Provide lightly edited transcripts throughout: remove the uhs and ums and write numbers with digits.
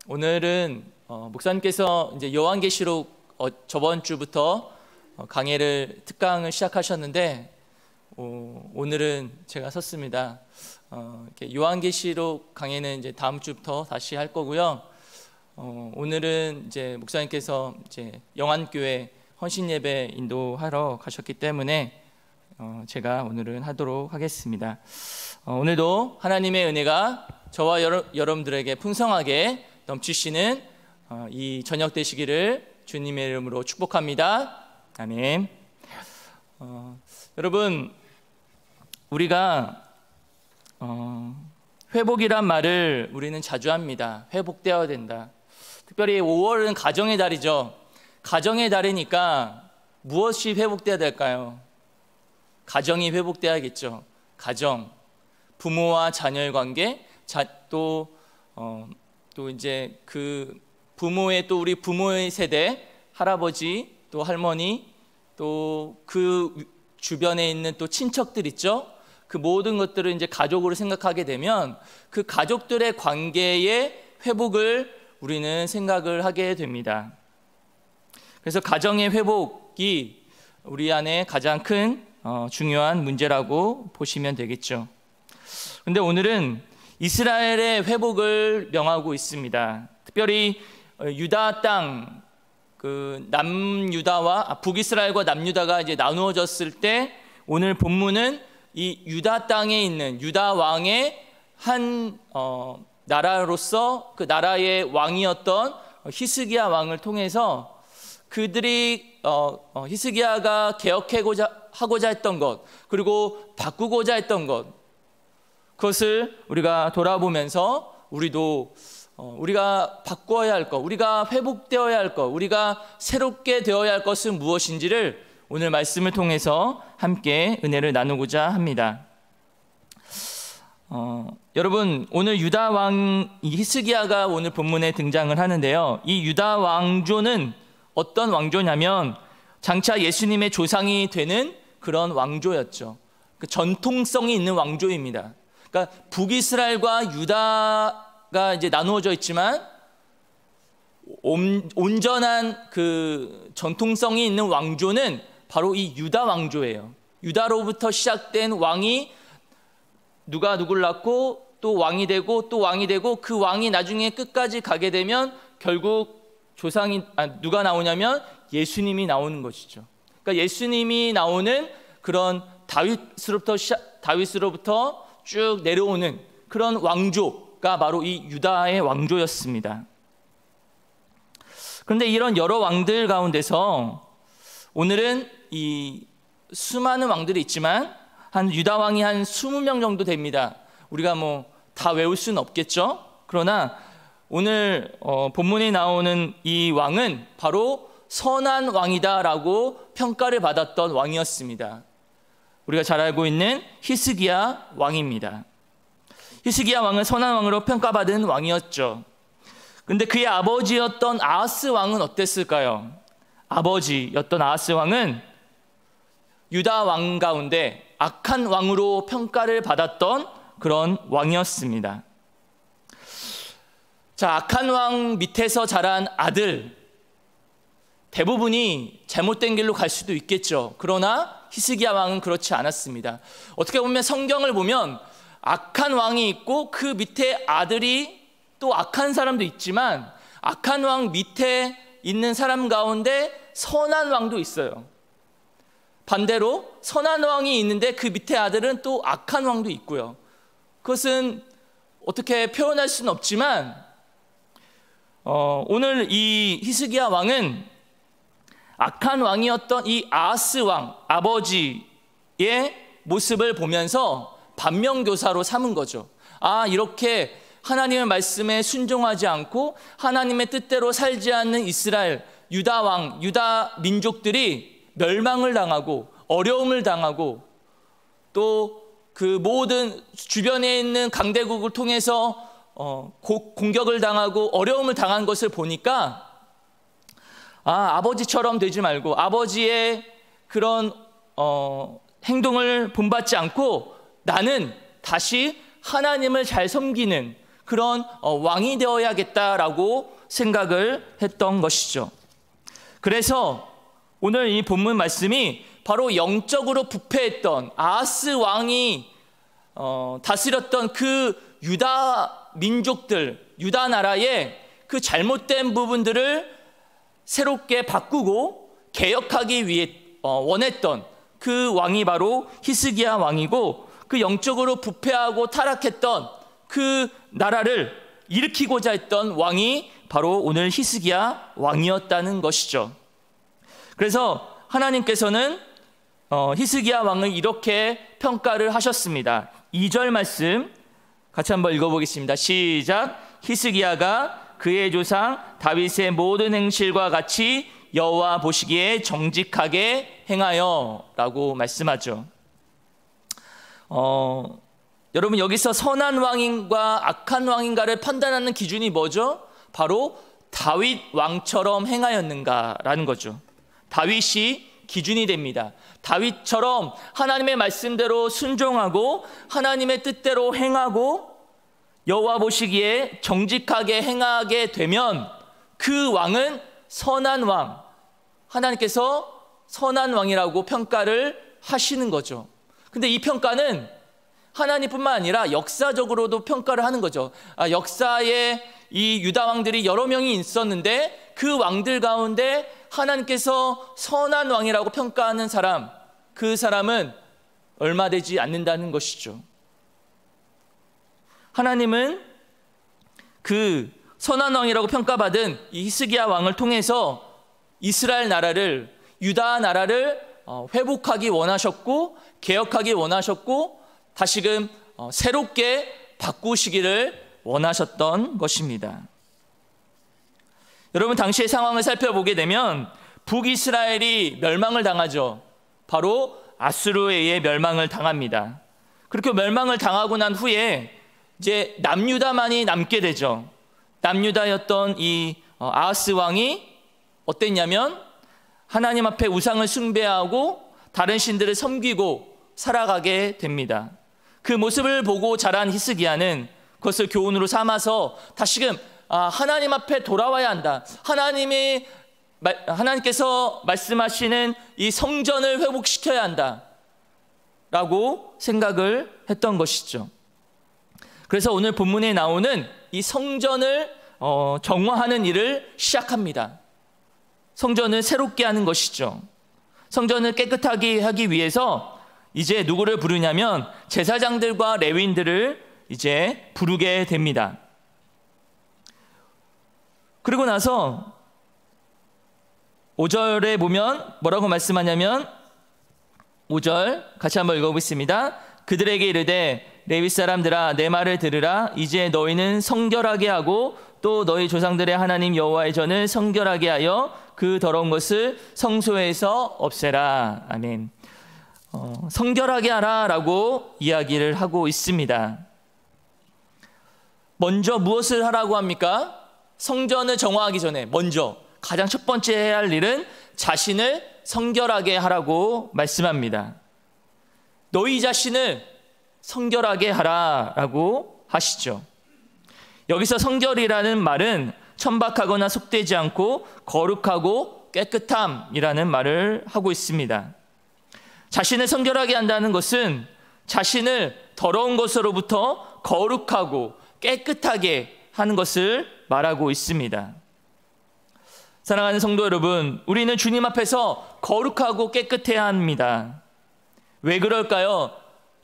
오늘은 목사님께서 이제 요한계시록 저번 주부터 강의를 특강을 시작하셨는데 오늘은 제가 섰습니다. 요한계시록 강의는 이제 다음 주부터 다시 할 거고요. 오늘은 이제 목사님께서 이제 영안교회 헌신 예배 인도하러 가셨기 때문에 제가 오늘은 하도록 하겠습니다. 오늘도 하나님의 은혜가 저와 여러분들에게 풍성하게 넘치시는 이 저녁 되시기를 주님의 이름으로 축복합니다. 아멘. 여러분, 우리가 회복이란 말을 우리는 자주 합니다. 회복되어야 된다. 특별히 5월은 가정의 달이죠. 가정의 달이니까 무엇이 회복되어야 될까요? 가정이 회복되어야겠죠. 가정, 부모와 자녀의 관계, 또 이제 그 부모의 또 우리 부모의 세대, 할아버지, 또 할머니, 또 그 주변에 있는 또 친척들 있죠. 그 모든 것들을 이제 가족으로 생각하게 되면 그 가족들의 관계의 회복을 우리는 생각을 하게 됩니다. 그래서 가정의 회복이 우리 안에 가장 큰 중요한 문제라고 보시면 되겠죠. 근데 오늘은 이스라엘의 회복을 명하고 있습니다. 특별히 유다 땅, 그 남유다와 북이스라엘과 남유다가 이제 나누어졌을 때 오늘 본문은 이 유다 땅에 있는 유다 왕의 한 나라로서 그 나라의 왕이었던 히스기야 왕을 통해서 그들이 히스기야가 개혁하고자 했던 것, 그리고 바꾸고자 했던 것, 그것을 우리가 돌아보면서 우리도 우리가 바꿔야 할 것, 우리가 회복되어야 할 것, 우리가 새롭게 되어야 할 것은 무엇인지를 오늘 말씀을 통해서 함께 은혜를 나누고자 합니다. 여러분, 오늘 유다 왕 히스기야가 오늘 본문에 등장을 하는데요. 이 유다 왕조는 어떤 왕조냐면 장차 예수님의 조상이 되는 그런 왕조였죠. 그 전통성이 있는 왕조입니다. 그러니까 북이스라엘과 유다가 이제 나누어져 있지만 온전한 그 전통성이 있는 왕조는 바로 이 유다 왕조예요. 유다로부터 시작된 왕이 누가 누굴 낳고 또 왕이 되고 또 왕이 되고 그 왕이 나중에 끝까지 가게 되면 결국 조상이 누가 나오냐면 예수님이 나오는 것이죠. 그러니까 예수님이 나오는 그런 다윗으로부터 쭉 내려오는 그런 왕조가 바로 이 유다의 왕조였습니다. 그런데 이런 여러 왕들 가운데서 오늘은 이 수많은 왕들이 있지만 한 유다 왕이 한 20명 정도 됩니다. 우리가 뭐 다 외울 수는 없겠죠. 그러나 오늘 본문에 나오는 이 왕은 바로 선한 왕이다라고 평가를 받았던 왕이었습니다. 우리가 잘 알고 있는 히스기야 왕입니다. 히스기야 왕은 선한 왕으로 평가받은 왕이었죠. 근데 그의 아버지였던 아하스 왕은 어땠을까요? 아버지였던 아하스 왕은 유다 왕 가운데 악한 왕으로 평가를 받았던 그런 왕이었습니다. 자, 악한 왕 밑에서 자란 아들, 대부분이 잘못된 길로 갈 수도 있겠죠. 그러나 히스기야 왕은 그렇지 않았습니다. 어떻게 보면 성경을 보면 악한 왕이 있고 그 밑에 아들이 또 악한 사람도 있지만 악한 왕 밑에 있는 사람 가운데 선한 왕도 있어요. 반대로 선한 왕이 있는데 그 밑에 아들은 또 악한 왕도 있고요. 그것은 어떻게 표현할 수는 없지만 오늘 이 히스기야 왕은 악한 왕이었던 이 아하스 왕, 아버지의 모습을 보면서 반면교사로 삼은 거죠. 아, 이렇게 하나님의 말씀에 순종하지 않고 하나님의 뜻대로 살지 않는 이스라엘, 유다 왕, 유다 민족들이 멸망을 당하고 어려움을 당하고 또 그 모든 주변에 있는 강대국을 통해서 공격을 당하고 어려움을 당한 것을 보니까 아버지처럼 되지 말고 아버지의 그런 행동을 본받지 않고 나는 다시 하나님을 잘 섬기는 그런 왕이 되어야겠다라고 생각을 했던 것이죠. 그래서 오늘 이 본문 말씀이 바로 영적으로 부패했던 아하스 왕이 다스렸던 그 유다 민족들, 유다 나라의 그 잘못된 부분들을 새롭게 바꾸고 개혁하기 위해 원했던 그 왕이 바로 히스기야 왕이고, 그 영적으로 부패하고 타락했던 그 나라를 일으키고자 했던 왕이 바로 오늘 히스기야 왕이었다는 것이죠. 그래서 하나님께서는 히스기야 왕을 이렇게 평가를 하셨습니다. 2절 말씀 같이 한번 읽어보겠습니다. 시작. 히스기야가 그의 조상 다윗의 모든 행실과 같이 여호와 보시기에 정직하게 행하여 라고 말씀하죠. 여러분, 여기서 선한 왕인가 악한 왕인가를 판단하는 기준이 뭐죠? 바로 다윗 왕처럼 행하였는가라는 거죠. 다윗이 기준이 됩니다. 다윗처럼 하나님의 말씀대로 순종하고 하나님의 뜻대로 행하고 여호와 보시기에 정직하게 행하게 되면 그 왕은 선한 왕, 하나님께서 선한 왕이라고 평가를 하시는 거죠. 근데 이 평가는 하나님뿐만 아니라 역사적으로도 평가를 하는 거죠. 역사에 이 유다 왕들이 여러 명이 있었는데 그 왕들 가운데 하나님께서 선한 왕이라고 평가하는 사람, 그 사람은 얼마 되지 않는다는 것이죠. 하나님은 그 선한 왕이라고 평가받은 이 히스기야 왕을 통해서 이스라엘 나라를, 유다 나라를 회복하기 원하셨고 개혁하기 원하셨고 다시금 새롭게 바꾸시기를 원하셨던 것입니다. 여러분, 당시의 상황을 살펴보게 되면 북이스라엘이 멸망을 당하죠. 바로 아수르에 의해 멸망을 당합니다. 그렇게 멸망을 당하고 난 후에 이제 남유다만이 남게 되죠. 남유다였던 이 아하스 왕이 어땠냐면 하나님 앞에 우상을 숭배하고 다른 신들을 섬기고 살아가게 됩니다. 그 모습을 보고 자란 히스기야는 그것을 교훈으로 삼아서 다시금 하나님 앞에 돌아와야 한다. 하나님께서 말씀하시는 이 성전을 회복시켜야 한다 라고 생각을 했던 것이죠. 그래서 오늘 본문에 나오는 이 성전을 정화하는 일을 시작합니다. 성전을 새롭게 하는 것이죠. 성전을 깨끗하게 하기 위해서 이제 누구를 부르냐면 제사장들과 레위인들을 이제 부르게 됩니다. 그리고 나서 5절에 보면 뭐라고 말씀하냐면 5절 같이 한번 읽어보겠습니다. 그들에게 이르되 레위 사람들아 내 말을 들으라. 이제 너희는 성결하게 하고 또 너희 조상들의 하나님 여호와의 전을 성결하게 하여 그 더러운 것을 성소에서 없애라. 아멘. 성결하게 하라라고 이야기를 하고 있습니다. 먼저 무엇을 하라고 합니까? 성전을 정화하기 전에 먼저 가장 첫 번째 해야 할 일은 자신을 성결하게 하라고 말씀합니다. 너희 자신을 성결하게 하라라고 하시죠. 여기서 성결이라는 말은 천박하거나 속되지 않고 거룩하고 깨끗함이라는 말을 하고 있습니다. 자신을 성결하게 한다는 것은 자신을 더러운 것으로부터 거룩하고 깨끗하게 하는 것을 말하고 있습니다. 사랑하는 성도 여러분, 우리는 주님 앞에서 거룩하고 깨끗해야 합니다. 왜 그럴까요?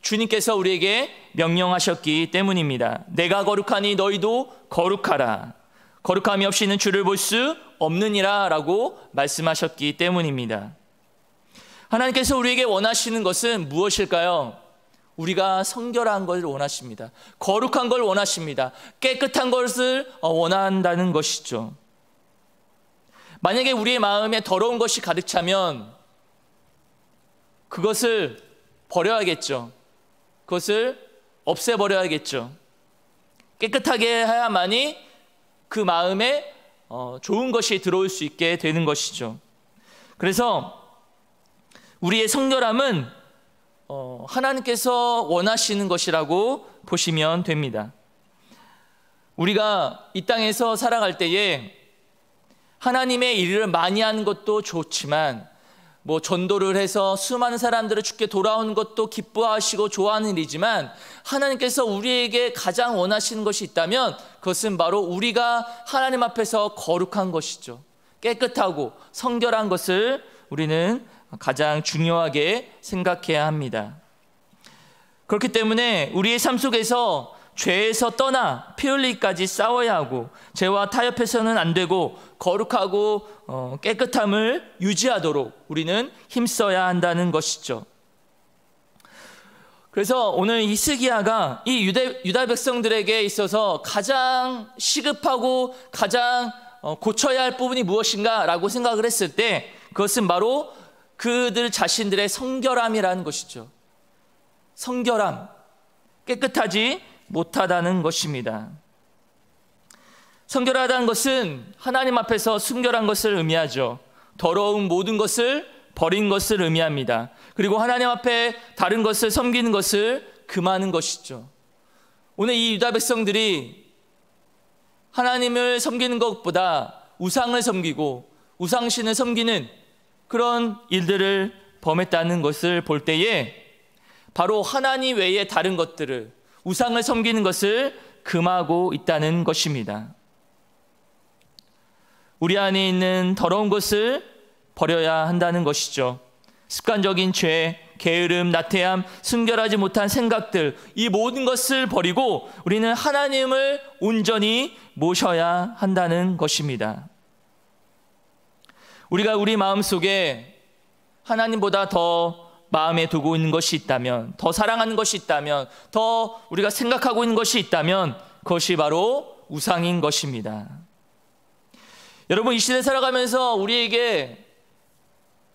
주님께서 우리에게 명령하셨기 때문입니다. 내가 거룩하니 너희도 거룩하라. 거룩함이 없이는 주를 볼 수 없느니라 라고 말씀하셨기 때문입니다. 하나님께서 우리에게 원하시는 것은 무엇일까요? 우리가 성결한 걸 원하십니다. 거룩한 걸 원하십니다. 깨끗한 것을 원한다는 것이죠. 만약에 우리의 마음에 더러운 것이 가득 차면 그것을 버려야겠죠. 그것을 없애버려야겠죠. 깨끗하게 해야만이 그 마음에 좋은 것이 들어올 수 있게 되는 것이죠. 그래서 우리의 성결함은 하나님께서 원하시는 것이라고 보시면 됩니다. 우리가 이 땅에서 살아갈 때에 하나님의 일을 많이 하는 것도 좋지만 전도를 해서 수많은 사람들을 주께 돌아오는 것도 기뻐하시고 좋아하는 일이지만 하나님께서 우리에게 가장 원하시는 것이 있다면 그것은 바로 우리가 하나님 앞에서 거룩한 것이죠. 깨끗하고 성결한 것을 우리는 가장 중요하게 생각해야 합니다. 그렇기 때문에 우리의 삶 속에서 죄에서 떠나 피 흘리기까지 싸워야 하고 죄와 타협해서는 안 되고 거룩하고 깨끗함을 유지하도록 우리는 힘써야 한다는 것이죠. 그래서 오늘 히스기야가 이 유다 백성들에게 있어서 가장 시급하고 가장 고쳐야 할 부분이 무엇인가 라고 생각을 했을 때 그것은 바로 그들 자신들의 성결함이라는 것이죠. 성결함, 깨끗하지 못하다는 것입니다. 성결하다는 것은 하나님 앞에서 순결한 것을 의미하죠. 더러운 모든 것을 버린 것을 의미합니다. 그리고 하나님 앞에 다른 것을 섬기는 것을 금하는 것이죠. 오늘 이 유다 백성들이 하나님을 섬기는 것보다 우상을 섬기고 우상신을 섬기는 그런 일들을 범했다는 것을 볼 때에 바로 하나님 외에 다른 것들을 우상을 섬기는 것을 금하고 있다는 것입니다. 우리 안에 있는 더러운 것을 버려야 한다는 것이죠. 습관적인 죄, 게으름, 나태함, 순결하지 못한 생각들, 이 모든 것을 버리고 우리는 하나님을 온전히 모셔야 한다는 것입니다. 우리가 우리 마음속에 하나님보다 더 마음에 두고 있는 것이 있다면, 더 사랑하는 것이 있다면, 더 우리가 생각하고 있는 것이 있다면 그것이 바로 우상인 것입니다. 여러분, 이 시대 살아가면서 우리에게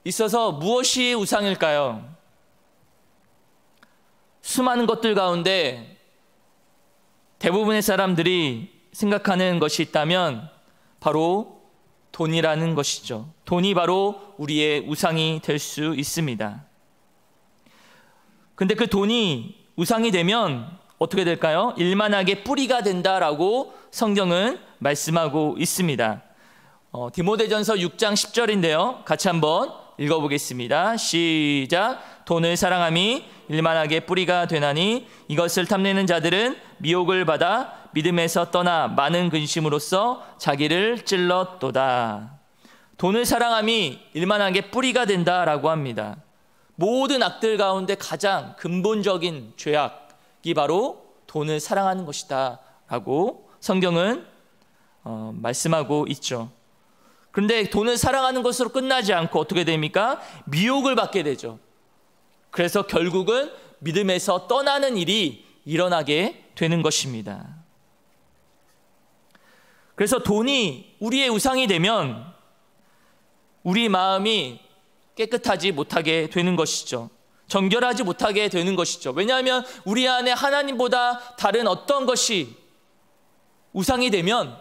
있어서 무엇이 우상일까요? 수많은 것들 가운데 대부분의 사람들이 생각하는 것이 있다면 바로 돈이라는 것이죠. 돈이 바로 우리의 우상이 될 수 있습니다. 근데 그 돈이 우상이 되면 어떻게 될까요? 일만하게 뿌리가 된다라고 성경은 말씀하고 있습니다. 디모데전서 6장 10절인데요. 같이 한번 읽어보겠습니다. 시작. 돈을 사랑함이 일만하게 뿌리가 되나니 이것을 탐내는 자들은 미혹을 받아 믿음에서 떠나 많은 근심으로써 자기를 찔렀도다. 돈을 사랑함이 일만하게 뿌리가 된다라고 합니다. 모든 악들 가운데 가장 근본적인 죄악이 바로 돈을 사랑하는 것이다 라고 성경은 말씀하고 있죠. 그런데 돈을 사랑하는 것으로 끝나지 않고 어떻게 됩니까? 미혹을 받게 되죠. 그래서 결국은 믿음에서 떠나는 일이 일어나게 되는 것입니다. 그래서 돈이 우리의 우상이 되면 우리 마음이 깨끗하지 못하게 되는 것이죠. 정결하지 못하게 되는 것이죠. 왜냐하면 우리 안에 하나님보다 다른 어떤 것이 우상이 되면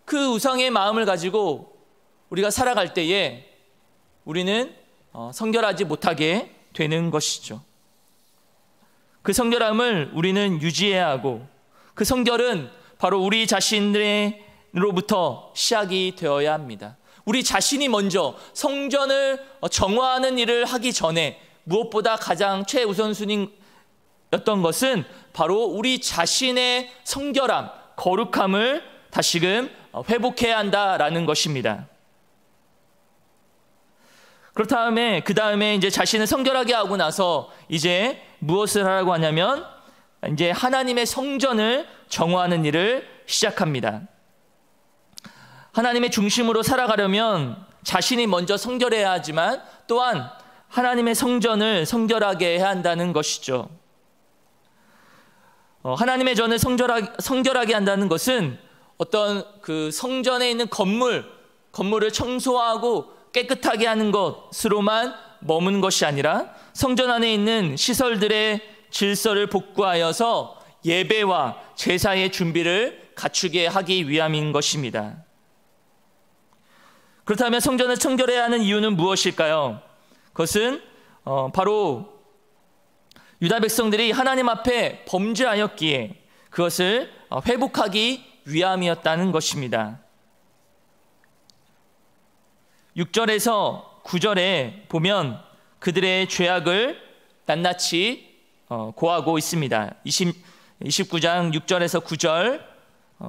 그 우상의 마음을 가지고 우리가 살아갈 때에 우리는 성결하지 못하게 되는 것이죠. 그 성결함을 우리는 유지해야 하고 그 성결은 바로 우리 자신으로부터 시작이 되어야 합니다. 우리 자신이 먼저 성전을 정화하는 일을 하기 전에 무엇보다 가장 최우선순위였던 것은 바로 우리 자신의 성결함, 거룩함을 다시금 회복해야 한다라는 것입니다. 그렇다면 그 다음에 이제 자신을 성결하게 하고 나서 이제 무엇을 하라고 하냐면 이제 하나님의 성전을 정화하는 일을 시작합니다. 하나님의 중심으로 살아가려면 자신이 먼저 성결해야 하지만 또한 하나님의 성전을 성결하게 해야 한다는 것이죠. 하나님의 전을 성결하게 한다는 것은 어떤 그 성전에 있는 건물을 청소하고 깨끗하게 하는 것으로만 머문 것이 아니라 성전 안에 있는 시설들의 질서를 복구하여서 예배와 제사의 준비를 갖추게 하기 위함인 것입니다. 그렇다면 성전을 청결해야 하는 이유는 무엇일까요? 그것은 바로 유다 백성들이 하나님 앞에 범죄하였기에 그것을 회복하기 위함이었다는 것입니다. 6절에서 9절에 보면 그들의 죄악을 낱낱이 고하고 있습니다. 29장 6절에서 9절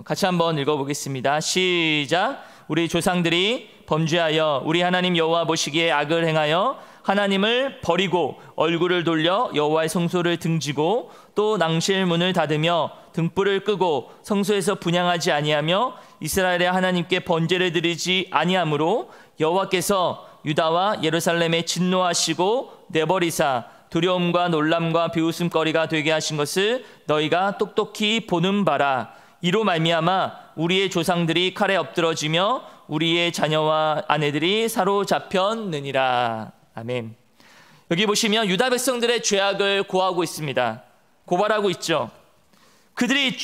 같이 한번 읽어보겠습니다. 시작. 우리 조상들이 범죄하여 우리 하나님 여호와 보시기에 악을 행하여 하나님을 버리고 얼굴을 돌려 여호와의 성소를 등지고 또 낭실문을 닫으며 등불을 끄고 성소에서 분향하지 아니하며 이스라엘의 하나님께 번제를 드리지 아니하므로 여호와께서 유다와 예루살렘에 진노하시고 내버리사 두려움과 놀람과 비웃음거리가 되게 하신 것을 너희가 똑똑히 보는 바라. 이로 말미암아 우리의 조상들이 칼에 엎드러지며 우리의 자녀와 아내들이 사로잡혔느니라. 아멘. 여기 보시면 유다 백성들의 죄악을 고하고 있습니다. 고발하고 있죠. 그들이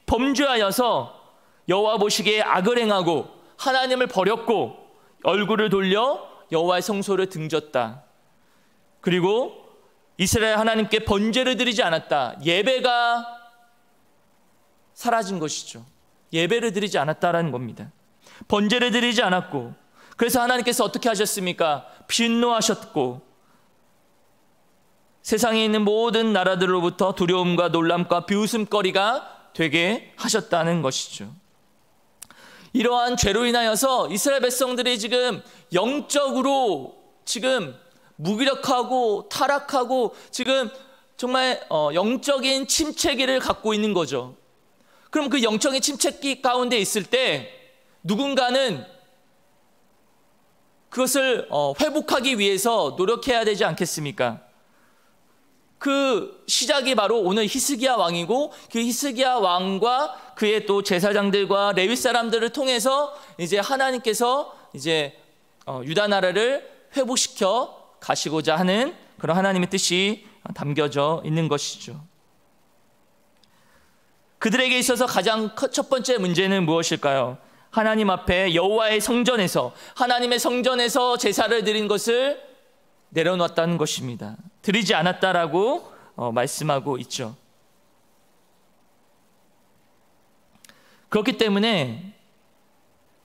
범죄하여서 여호와 보시기에 악을 행하고 하나님을 버렸고 얼굴을 돌려 여호와의 성소를 등졌다. 그리고 이스라엘 하나님께 번제를 드리지 않았다. 예배가 사라진 것이죠. 예배를 드리지 않았다라는 겁니다. 번제를 드리지 않았고, 그래서 하나님께서 어떻게 하셨습니까? 진노하셨고 세상에 있는 모든 나라들로부터 두려움과 놀람과 비웃음거리가 되게 하셨다는 것이죠. 이러한 죄로 인하여서 이스라엘 백성들이 지금 영적으로 지금 무기력하고 타락하고 지금 정말 영적인 침체기를 갖고 있는 거죠. 그럼 그 영적인 침체기 가운데 있을 때 누군가는 그것을 회복하기 위해서 노력해야 되지 않겠습니까? 그 시작이 바로 오늘 히스기야 왕이고, 그 히스기야 왕과 그의 또 제사장들과 레위 사람들을 통해서 이제 하나님께서 이제 유다 나라를 회복시켜 가시고자 하는 그런 하나님의 뜻이 담겨져 있는 것이죠. 그들에게 있어서 가장 첫 번째 문제는 무엇일까요? 하나님 앞에 여호와의 성전에서, 하나님의 성전에서 제사를 드린 것을 내려놓았다는 것입니다. 드리지 않았다라고 말씀하고 있죠. 그렇기 때문에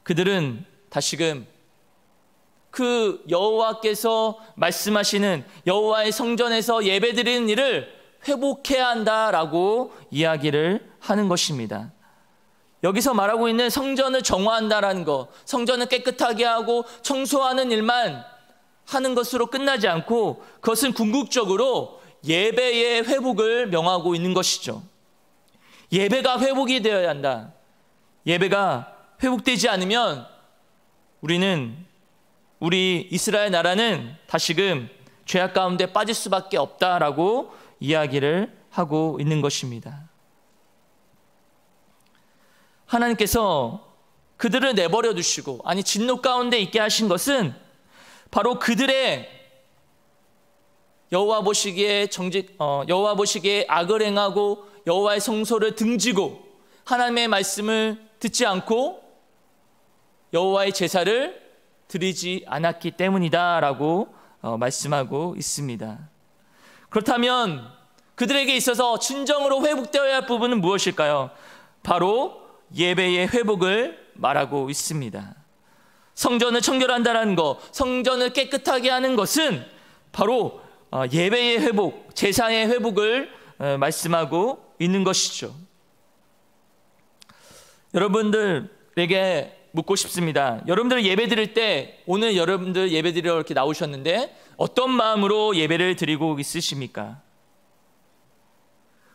그들은 다시금 그 여호와께서 말씀하시는 여호와의 성전에서 예배드리는 일을 회복해야 한다라고 이야기를 하는 것입니다. 여기서 말하고 있는 성전을 정화한다라는 것, 성전을 깨끗하게 하고 청소하는 일만 하는 것으로 끝나지 않고 그것은 궁극적으로 예배의 회복을 명하고 있는 것이죠. 예배가 회복이 되어야 한다. 예배가 회복되지 않으면 우리 이스라엘 나라는 다시금 죄악 가운데 빠질 수밖에 없다라고 이야기를 하고 있는 것입니다. 하나님께서 그들을 내버려 두시고, 아니 진노 가운데 있게 하신 것은 바로 그들의 여호와 보시기에 악을 행하고 여호와의 성소를 등지고 하나님의 말씀을 듣지 않고 여호와의 제사를 드리지 않았기 때문이다라고 말씀하고 있습니다. 그렇다면 그들에게 있어서 진정으로 회복되어야 할 부분은 무엇일까요? 바로 예배의 회복을 말하고 있습니다. 성전을 청결한다는 것, 성전을 깨끗하게 하는 것은 바로 예배의 회복, 제사의 회복을 말씀하고 있는 것이죠. 여러분들에게 묻고 싶습니다. 여러분들 예배 드릴 때, 오늘 여러분들 예배 드리러 이렇게 나오셨는데 어떤 마음으로 예배를 드리고 있으십니까?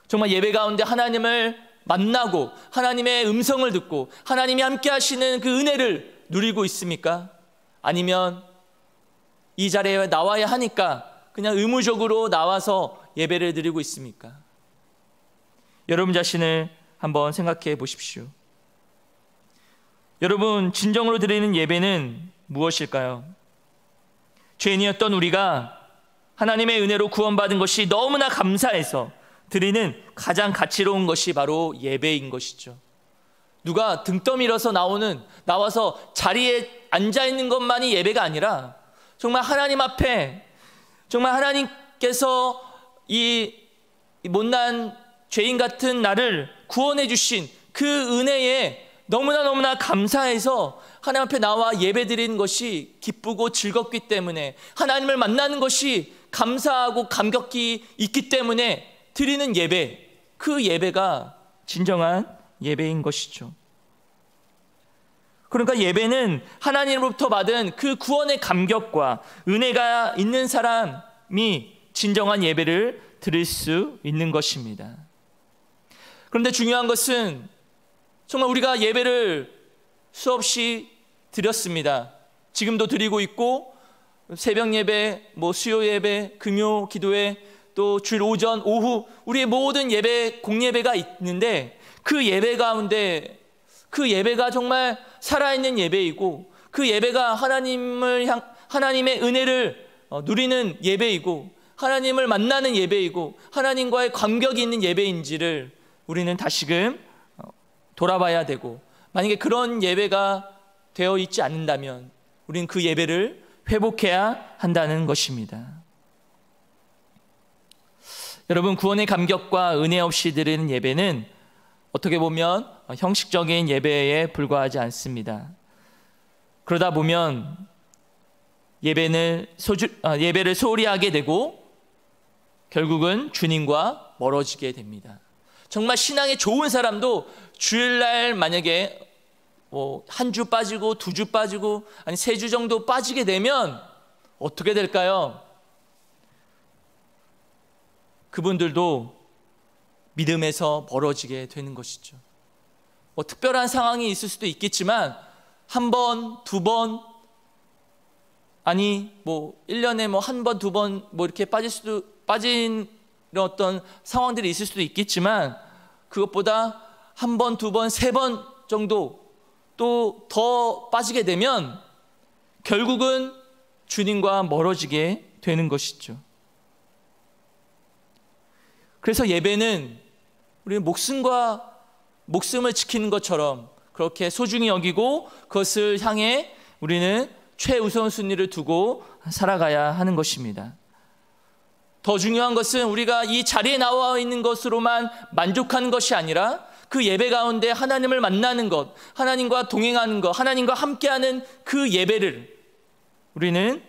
정말 예배 가운데 하나님을 만나고 하나님의 음성을 듣고 하나님이 함께 하시는 그 은혜를 누리고 있습니까? 아니면 이 자리에 나와야 하니까 그냥 의무적으로 나와서 예배를 드리고 있습니까? 여러분 자신을 한번 생각해 보십시오. 여러분, 진정으로 드리는 예배는 무엇일까요? 죄인이었던 우리가 하나님의 은혜로 구원받은 것이 너무나 감사해서 드리는 가장 가치로운 것이 바로 예배인 것이죠. 누가 등 떠밀어서 나와서 자리에 앉아있는 것만이 예배가 아니라 정말 하나님 앞에, 정말 하나님께서 이 못난 죄인 같은 나를 구원해 주신 그 은혜에 너무나 감사해서 하나님 앞에 나와 예배드리는 것이 기쁘고 즐겁기 때문에, 하나님을 만나는 것이 감사하고 감격이 있기 때문에 드리는 예배, 그 예배가 진정한 예배인 것이죠. 그러니까 예배는 하나님으로부터 받은 그 구원의 감격과 은혜가 있는 사람이 진정한 예배를 드릴 수 있는 것입니다. 그런데 중요한 것은 정말 우리가 예배를 수없이 드렸습니다. 지금도 드리고 있고, 새벽 예배, 수요 예배, 금요 기도회, 또 주일 오전, 오후 우리의 모든 예배, 공예배가 있는데, 그 예배 가운데 그 예배가 정말 살아있는 예배이고, 그 예배가 하나님의 은혜를 누리는 예배이고, 하나님을 만나는 예배이고, 하나님과의 감격이 있는 예배인지를 우리는 다시금 돌아봐야 되고, 만약에 그런 예배가 되어 있지 않는다면 우리는 그 예배를 회복해야 한다는 것입니다. 여러분, 구원의 감격과 은혜 없이 드리는 예배는 어떻게 보면 형식적인 예배에 불과하지 않습니다. 그러다 보면 예배를 소홀히 하게 되고 결국은 주님과 멀어지게 됩니다. 정말 신앙이 좋은 사람도 주일날 만약에 한 주 빠지고 2주 빠지고 아니 3주 정도 빠지게 되면 어떻게 될까요? 그분들도 믿음에서 멀어지게 되는 것이죠. 특별한 상황이 있을 수도 있겠지만 한 번, 2번, 아니 1년에 한 번, 2번 이렇게 빠진 어떤 상황들이 있을 수도 있겠지만, 그것보다 한 번, 2번, 3번 정도 또 더 빠지게 되면 결국은 주님과 멀어지게 되는 것이죠. 그래서 예배는 우리 목숨을 지키는 것처럼 그렇게 소중히 여기고, 그것을 향해 우리는 최우선순위를 두고 살아가야 하는 것입니다. 더 중요한 것은 우리가 이 자리에 나와 있는 것으로만 만족하는 것이 아니라 그 예배 가운데 하나님을 만나는 것, 하나님과 동행하는 것, 하나님과 함께하는 그 예배를 우리는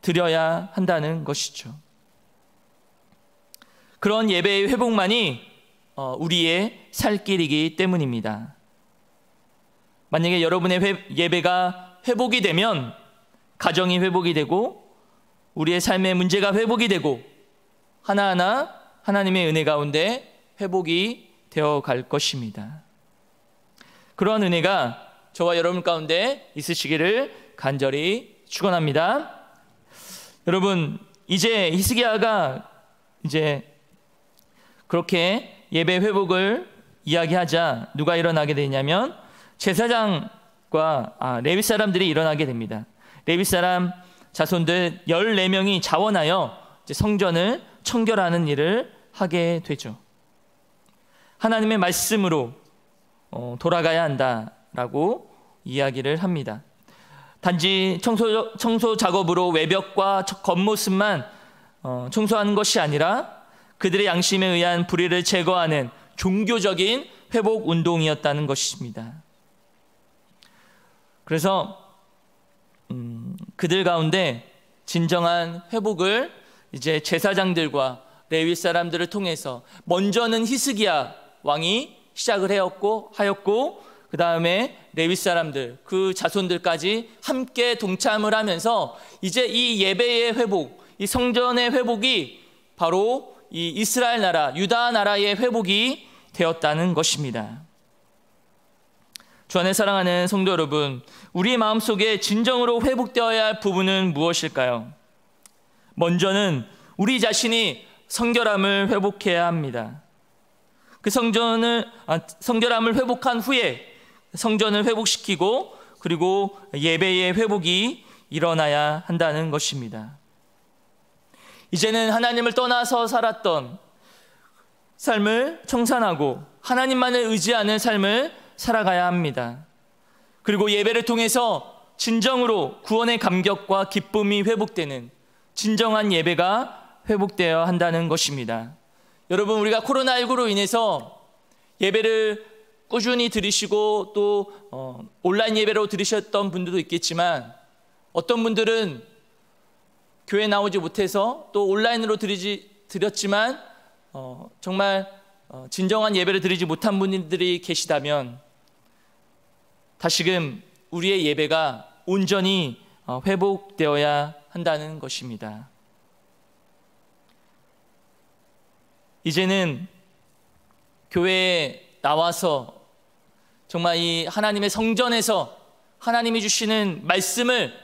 드려야 한다는 것이죠. 그런 예배의 회복만이 우리의 살 길이기 때문입니다. 만약에 여러분의 예배가 회복이 되면 가정이 회복이 되고, 우리의 삶의 문제가 회복이 되고, 하나하나 하나님의 은혜 가운데 회복이 되어 갈 것입니다. 그러한 은혜가 저와 여러분 가운데 있으시기를 간절히 축원합니다. 여러분, 이제 히스기야가 이제 그렇게 예배 회복을 이야기하자 누가 일어나게 되냐면 제사장과 레위 사람들이 일어나게 됩니다. 레위 사람 자손들 14명이 자원하여 이제 성전을 청결하는 일을 하게 되죠. 하나님의 말씀으로 돌아가야 한다라고 이야기를 합니다. 단지 청소 작업으로 외벽과 겉모습만 청소하는 것이 아니라 그들의 양심에 의한 불의를 제거하는 종교적인 회복 운동이었다는 것입니다. 그래서 그들 가운데 진정한 회복을 이제 제사장들과 레위 사람들을 통해서 먼저는 히스기야 왕이 시작을 하였고 그 다음에 레위 사람들, 그 자손들까지 함께 동참을 하면서 이제 이 예배의 회복, 이 성전의 회복이 바로 이 이스라엘 나라, 유다 나라의 회복이 되었다는 것입니다. 주 안에 사랑하는 성도 여러분, 우리 마음속에 진정으로 회복되어야 할 부분은 무엇일까요? 먼저는 우리 자신이 성결함을 회복해야 합니다. 그 성결함을 회복한 후에 성전을 회복시키고, 그리고 예배의 회복이 일어나야 한다는 것입니다. 이제는 하나님을 떠나서 살았던 삶을 청산하고 하나님만을 의지하는 삶을 살아가야 합니다. 그리고 예배를 통해서 진정으로 구원의 감격과 기쁨이 회복되는 진정한 예배가 회복되어야 한다는 것입니다. 여러분, 우리가 코로나19로 인해서 예배를 꾸준히 들으시고 또 온라인 예배로 들으셨던 분들도 있겠지만, 어떤 분들은 교회 나오지 못해서 또 온라인으로 드렸지만 정말 진정한 예배를 드리지 못한 분들이 계시다면, 다시금 우리의 예배가 온전히 회복되어야 한다는 것입니다. 이제는 교회에 나와서 정말 이 하나님의 성전에서 하나님이 주시는 말씀을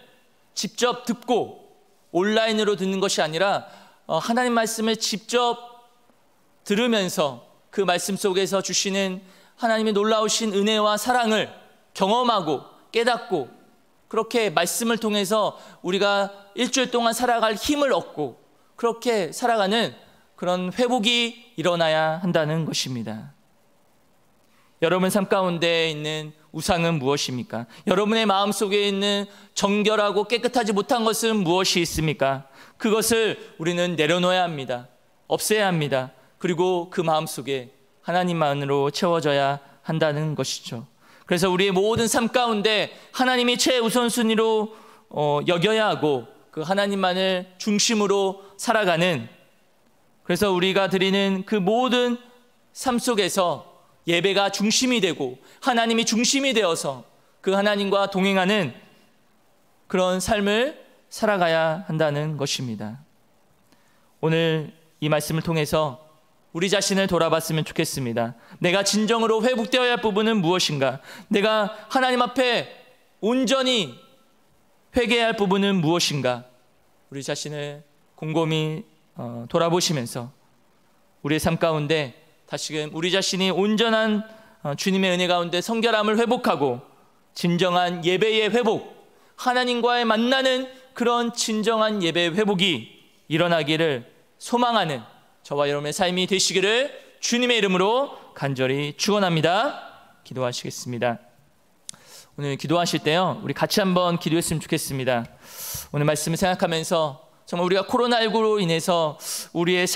직접 듣고 온라인으로 듣는 것이 아니라 하나님 말씀을 직접 들으면서 그 말씀 속에서 주시는 하나님의 놀라우신 은혜와 사랑을 경험하고 깨닫고, 그렇게 말씀을 통해서 우리가 일주일 동안 살아갈 힘을 얻고 그렇게 살아가는 그런 회복이 일어나야 한다는 것입니다. 여러분 삶 가운데 있는 우상은 무엇입니까? 여러분의 마음속에 있는 정결하고 깨끗하지 못한 것은 무엇이 있습니까? 그것을 우리는 내려놓아야 합니다. 없애야 합니다. 그리고 그 마음속에 하나님만으로 채워져야 한다는 것이죠. 그래서 우리의 모든 삶 가운데 하나님이 최우선순위로 여겨야 하고, 그 하나님만을 중심으로 살아가는, 그래서 우리가 드리는 그 모든 삶 속에서 예배가 중심이 되고 하나님이 중심이 되어서 그 하나님과 동행하는 그런 삶을 살아가야 한다는 것입니다. 오늘 이 말씀을 통해서 우리 자신을 돌아봤으면 좋겠습니다. 내가 진정으로 회복되어야 할 부분은 무엇인가? 내가 하나님 앞에 온전히 회개해야 할 부분은 무엇인가? 우리 자신을 곰곰이 돌아보시면서 우리의 삶 가운데 다시금 우리 자신이 온전한 주님의 은혜 가운데 성결함을 회복하고 진정한 예배의 회복, 하나님과의 만나는 그런 진정한 예배의 회복이 일어나기를 소망하는 저와 여러분의 삶이 되시기를 주님의 이름으로 간절히 축원합니다. 기도하시겠습니다. 오늘 기도하실 때요, 우리 같이 한번 기도했으면 좋겠습니다. 오늘 말씀을 생각하면서 정말 우리가 코로나19로 인해서 우리의